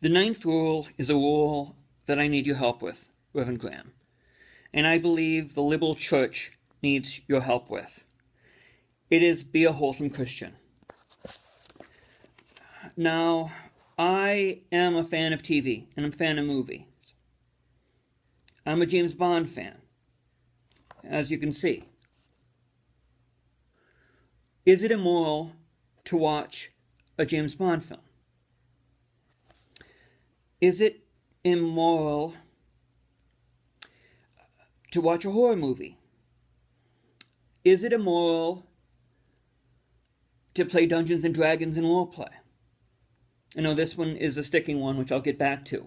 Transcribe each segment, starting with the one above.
The ninth rule is a rule that I need your help with, Reverend Graham, and I believe the liberal church needs your help with. It is be a wholesome Christian. Now, I am a fan of TV, and I'm a fan of movies. I'm a James Bond fan, as you can see. Is it immoral to watch a James Bond film? Is it immoral to watch a horror movie? Is it immoral to play Dungeons and Dragons and roleplay? I know this one is a sticking one, which I'll get back to.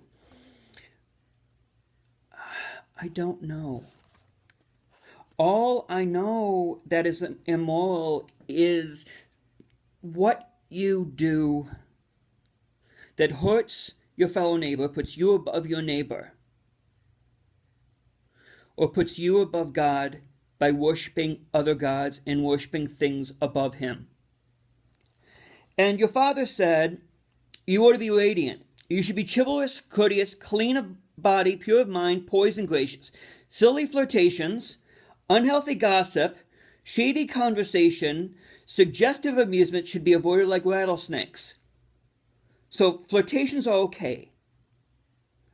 I don't know. All I know that is immoral is what you do that hurts your fellow neighbor, puts you above your neighbor, or puts you above God by worshiping other gods and worshiping things above him. And your father said, you ought to be radiant. You should be chivalrous, courteous, clean of body, pure of mind, poised and gracious. Silly flirtations, unhealthy gossip, shady conversation, suggestive amusement should be avoided like rattlesnakes. So flirtations are okay.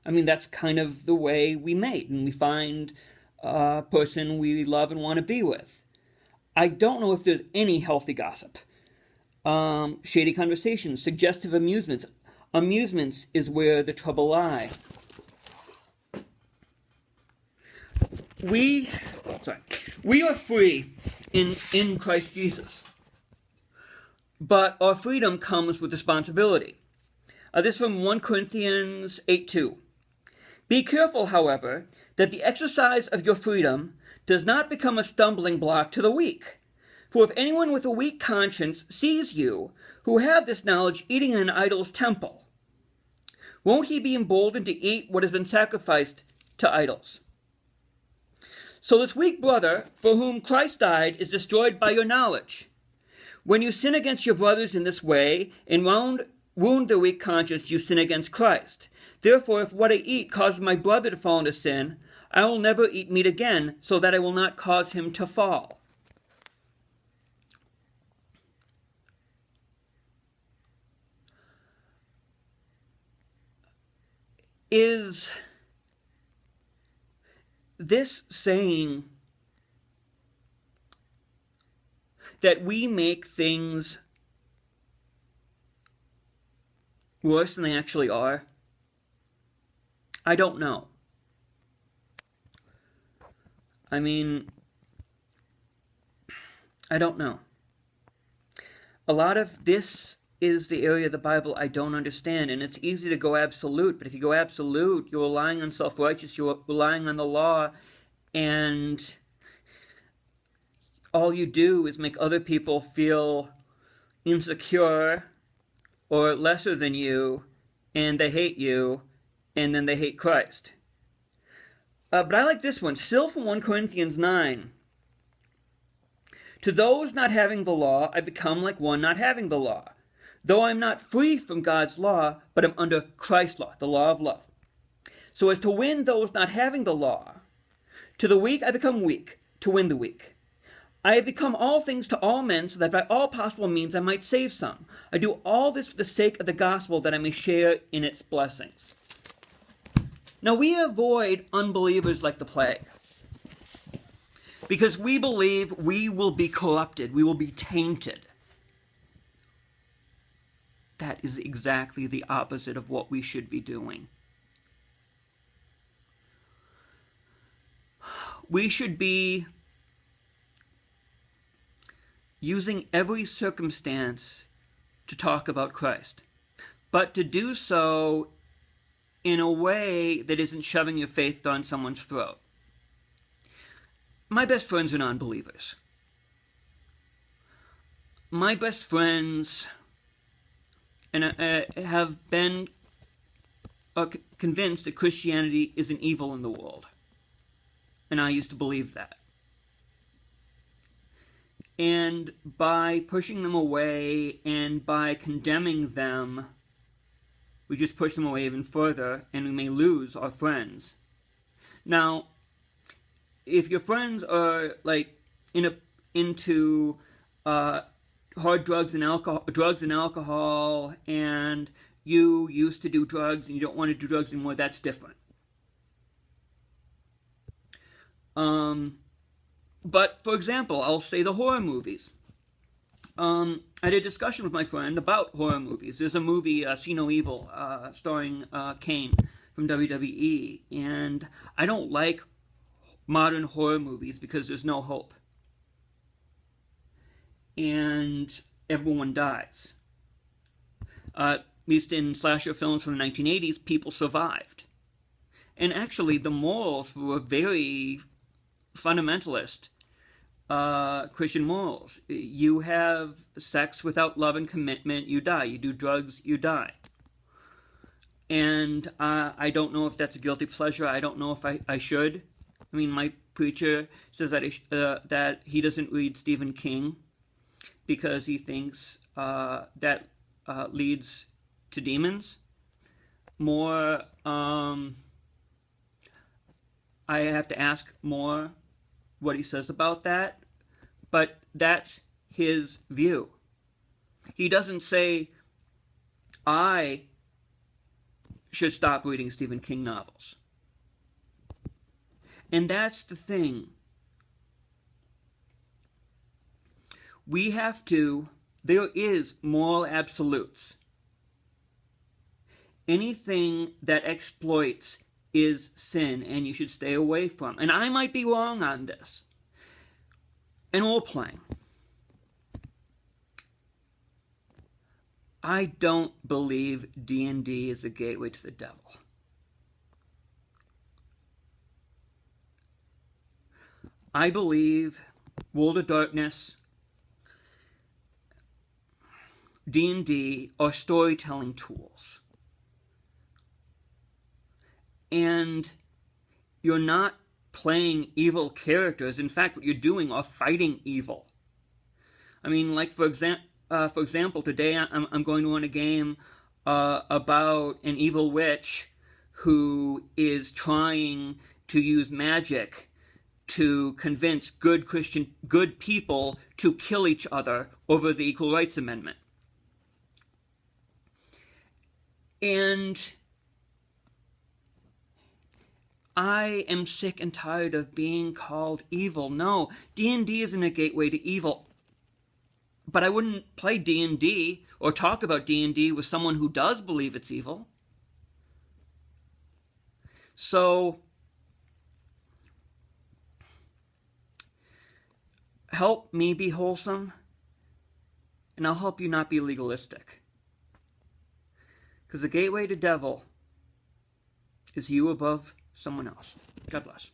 I mean, that's kind of the way we mate and we find a person we love and want to be with. I don't know if there's any healthy gossip. Shady conversations, suggestive amusements. Amusements is where the trouble lies. We are free in Christ Jesus. But our freedom comes with responsibility. This is from 1 Corinthians 8:2. Be careful, however, that the exercise of your freedom does not become a stumbling block to the weak. For if anyone with a weak conscience sees you, who have this knowledge, eating in an idol's temple, won't he be emboldened to eat what has been sacrificed to idols? So this weak brother, for whom Christ died, is destroyed by your knowledge. When you sin against your brothers in this way, and wound their weak conscience, you sin against Christ. Therefore, if what I eat causes my brother to fall into sin, I will never eat meat again, so that I will not cause him to fall. Is this saying that we make things worse than they actually are? I don't know. I mean, I don't know. A lot of this is the area of the Bible I don't understand, and it's easy to go absolute, but if you go absolute, you're relying on self-righteous, you're relying on the law, and all you do is make other people feel insecure or lesser than you, and they hate you, and then they hate Christ. But I like this one, still from 1 Corinthians 9. To those not having the law, I become like one not having the law. Though I am not free from God's law, but am under Christ's law, the law of love. So as to win those not having the law, to the weak I become weak, to win the weak. I have become all things to all men, so that by all possible means I might save some. I do all this for the sake of the gospel, that I may share in its blessings. Now we avoid unbelievers like the plague, because we believe we will be corrupted, we will be tainted. That is exactly the opposite of what we should be doing. We should be using every circumstance to talk about Christ, but to do so in a way that isn't shoving your faith down someone's throat. My best friends are non-believers. My best friends have been convinced that Christianity is an evil in the world. And I used to believe that. And by pushing them away and by condemning them, we just push them away even further, and we may lose our friends. Now, if your friends are like into hard drugs and alcohol, and you used to do drugs and you don't want to do drugs anymore, that's different. But for example, I'll say the horror movies. I had a discussion with my friend about horror movies. There's a movie, See No Evil, starring Kane from WWE, and I don't like modern horror movies because there's no hope. And everyone dies. At least in slasher films from the 1980s, people survived. And actually, the morals were very fundamentalist Christian morals. You have sex without love and commitment, you die. You do drugs, you die. And I don't know if that's a guilty pleasure. I don't know if I should. I mean, my preacher says that he doesn't read Stephen King because he thinks that leads to demons. More, I have to ask more what he says about that, but that's his view. He doesn't say, I should stop reading Stephen King novels. And that's the thing. We have to, there is moral absolutes. Anything that exploits is sin, and you should stay away from. And I might be wrong on this. And role-playing. I don't believe D&D is a gateway to the devil. I believe World of Darkness, D&D are storytelling tools. And you're not playing evil characters. In fact, what you're doing are fighting evil. I mean, like for example, today I'm going to run a game about an evil witch who is trying to use magic to convince good people to kill each other over the Equal Rights Amendment. And I am sick and tired of being called evil. No, D&D isn't a gateway to evil. But I wouldn't play D&D or talk about D&D with someone who does believe it's evil. So, help me be wholesome, and I'll help you not be legalistic. Because the gateway to devil is you above someone else. God bless.